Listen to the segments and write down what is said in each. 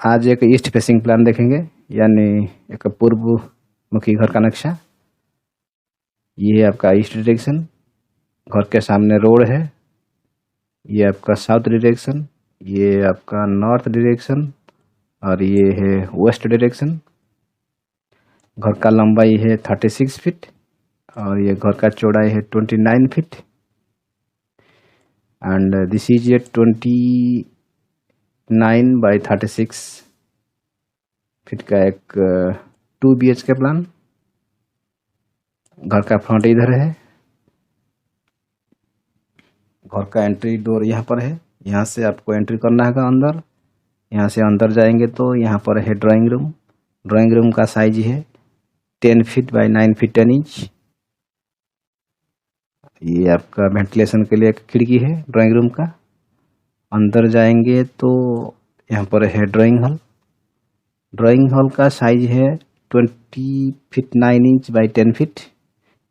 आज एक east facing plan देखेंगे, यानी एक पूर्व मुखी घर का नक्शा। ये है आपका ईस्ट डायरेक्शन, घर के सामने रोड है। ये आपका साउथ डायरेक्शन, ये आपका नॉर्थ डायरेक्शन और ये है वेस्ट डायरेक्शन। घर का लंबाई है 36 फीट और ये घर का चौड़ाई है 29 feet and this is a 29 by 36 feet का एक 2 BHK प्लान। घर का फ्रंट इधर है, घर का एंट्री डोर यहाँ पर है। यहाँ से आपको एंट्री करना है अंदर। यहाँ से अंदर जाएंगे तो यहाँ पर है ड्राइंग रूम। ड्राइंग रूम का साइज है 10 फीट बाई 9 फीट 10 इंच। ये आपका वेंटिलेशन के लिए एक खिड़की है ड्राइंग रूम का। अंदर जाएंगे तो यहाँ पर है ड्राइंग हॉल। ड्राइंग हॉल का साइज है 20 फीट 9 इंच बाई 10 फीट।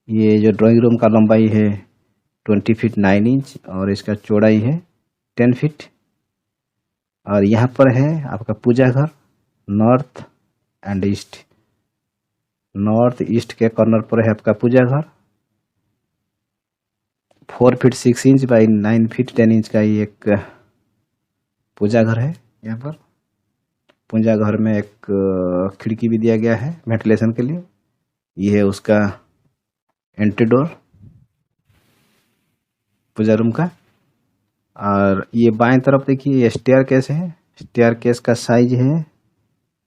ये जो ड्राइंग रूम का लंबाई है 20 फीट 9 इंच और इसका चौड़ाई है 10 फीट। और यहाँ पर है आपका पूजा घर north and east. North east के कॉर्नर पर है आपका पूजा घर। 4 feet 6 inch by 9 feet 10 inch का ये एक पूजा घर है। यहाँ पर पूजा घर में एक खिड़की भी दिया गया है वेंटिलेशन के लिए। ये है उसका एंट्री डोर पूजा रूम का। और ये बाएं तरफ देखिए ये स्टेयर केस है। स्टेयर केस का साइज है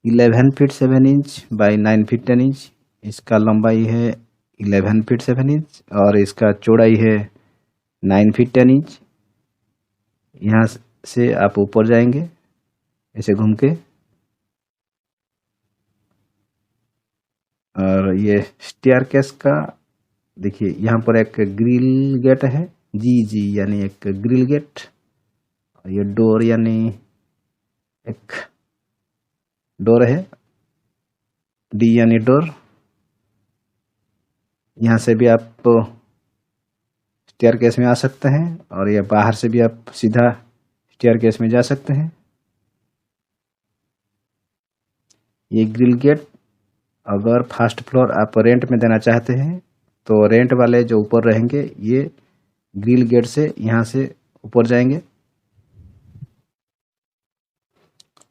11 feet 7 inch by 9 feet 10 inch. इसका लंबाई है 11 फीट 7 इंच और इसका चौड़ाई है 9 फीट 10 इंच। यहाँ से आप ऊपर जाएंगे ऐसे घूम के, और ये स्टेयर केस का देखिए यहाँ पर एक ग्रिल गेट है, जी यानी एक ग्रिल गेट। और ये डोर यानी एक डोर है, डी यानी डोर। यहाँ से भी आप स्टेयरकेस में आ सकते हैं और ये बाहर से भी आप सीधा स्टेयरकेस में जा सकते हैं। ये ग्रिल गेट अगर फर्स्ट फ्लोर आप रेंट में देना चाहते हैं तो रेंट वाले जो ऊपर रहेंगे ये ग्रिल गेट से यहाँ से ऊपर जाएंगे।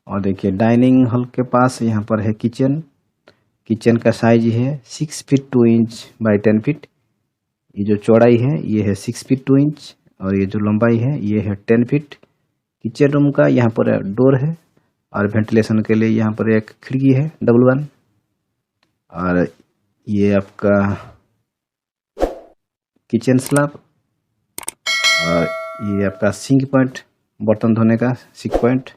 और देखिए डाइनिंग हॉल के पास यहाँ पर है किचन। किचन का साइज है 6 फीट 2 इंच बाई 10 फीट। ये जो चौड़ाई है ये है 6 फीट 2 इंच और ये जो लंबाई है ये है 10 फीट। किचन रूम का यहाँ पर डोर है और वेंटिलेशन के लिए यहाँ पर एक खिड़की है डबल वन। और ये आपका किचन स्लैब और ये आपका सिंक पॉइंट, बर्तन धोने का सिंक पॉइंट।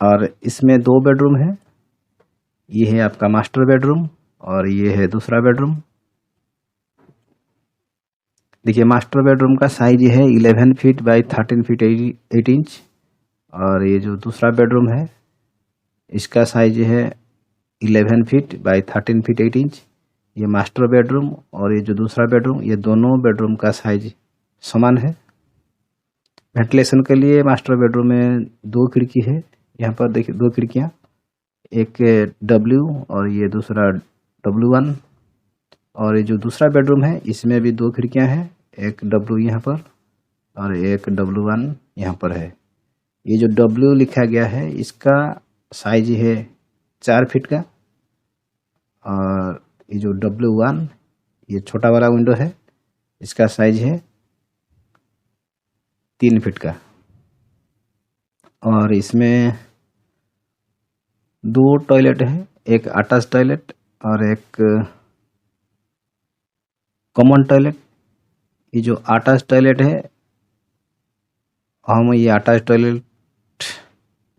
और इसमें 2 बेडरूम है। ये है आपका मास्टर बेडरूम और ये है दूसरा बेडरूम। देखिए मास्टर बेडरूम का साइज है 11 फीट बाई 13 फीट 8 इंच और ये जो दूसरा बेडरूम है इसका साइज है 11 फीट बाई 13 फीट 8 इंच। ये मास्टर बेडरूम और ये जो दूसरा बेडरूम, ये दोनों बेडरूम का साइज समान है। वेंटिलेशन के लिए मास्टर बेडरूम में 2 खिड़की है। यहाँ पर देखिए 2 खिड़कियाँ, एक W और ये दूसरा W1। और ये जो दूसरा बेडरूम है इसमें भी 2 खिड़कियाँ हैं, एक W यहाँ पर और एक W1 यहाँ पर है। ये जो W लिखा गया है इसका साइज है 4 फीट का और ये जो W1 ये छोटा वाला विंडो है इसका साइज है 3 फीट का। और इसमें 2 टॉयलेट है, एक अटैच टॉयलेट और एक कॉमन टॉयलेट। ये जो अटैच टॉयलेट है हम ये अटैच टॉयलेट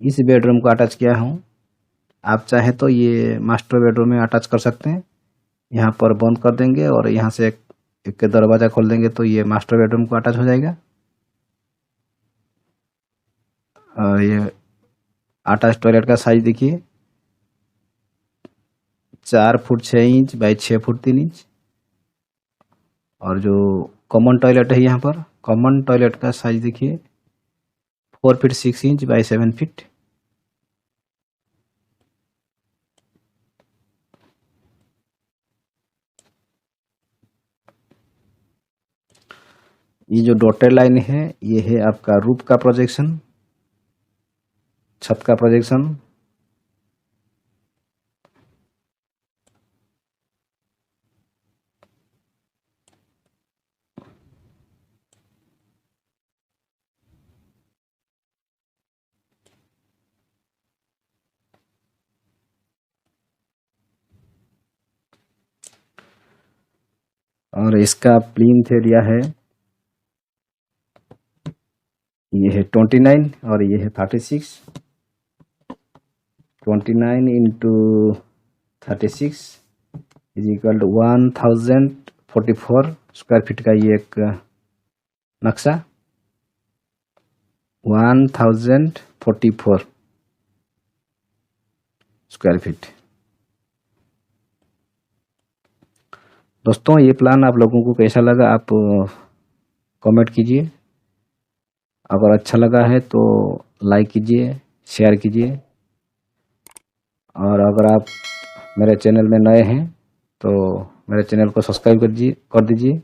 इस बेडरूम को अटैच किया हूँ। आप चाहें तो ये मास्टर बेडरूम में अटैच कर सकते हैं। यहाँ पर बंद कर देंगे और यहाँ से एक दरवाज़ा खोल देंगे तो ये मास्टर बेडरूम को अटैच हो जाएगा। और ये अटैच टॉयलेट का साइज देखिए 4 foot 6 inch by 6 foot 3 inch. और जो कॉमन टॉयलेट है यहाँ पर, कॉमन टॉयलेट का साइज देखिए 4 फीट 6 इंच बाई 7 फीट। ये जो डॉटेड लाइन है ये है आपका रूफ का प्रोजेक्शन, छत का प्रोजेक्शन। और इसका प्लिंथ एरिया है, ये है 29 और ये है 36। 29 into 36 is equal to 1044 square feet का ये एक नक्शा, 1044 स्क्वायर फीट। दोस्तों ये प्लान आप लोगों को कैसा लगा आप कमेंट कीजिए। अगर अच्छा लगा है तो लाइक कीजिए, शेयर कीजिए। और अगर आप मेरे चैनल में नए हैं तो मेरे चैनल को सब्सक्राइब कर दीजिए।